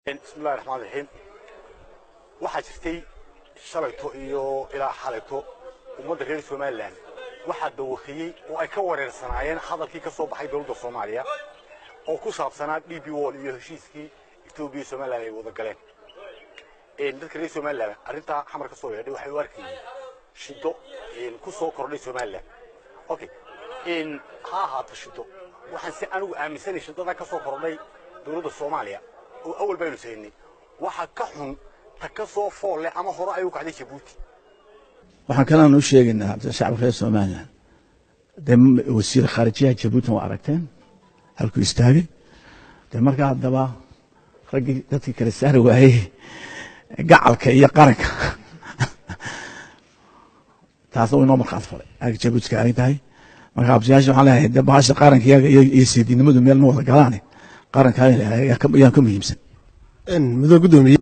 بسم الله الرحمن الرحيم waxaa jirtay shalayto iyo ilaa xalayto ummadda reer Soomaaliland waxa dawaqiyay oo ay ka wareersanaayeen hadalkii ka soo baxay dawladda Soomaaliya oo ku saabsanaa DP World iyo heshiiskii Itoobiya Soomaaliland ay wada galeen dadka reer Soomaaliland arinta xamar ka soo yeedhay waxay u arkayeen shido ku soo kordhay Soomaaliland okay ha haato shido waxaan si anigu aaminsanahay shidada ka soo kordhay dawladda Soomaaliya oo awal baynu saynay waxa ka xun takasoo foole ama hore ay u kacday Djibouti waxaan kaloo u sheegaynaa shacabka reer Soomaaliland wasiir khaarijiyaha Djibouti oo aragteen halku istaagay markaa hadaba ragii dadkii kala saari waayay gacalka iyo qaranka taasoo inoo markaas falay Djibouti ka ay tahay markaa absiyaasha waxaan leeyahay baasha qaranka iyo siidinimadu meel ma wada galaan qaranka ayaa ka muhiimsan in muddo gudoomiye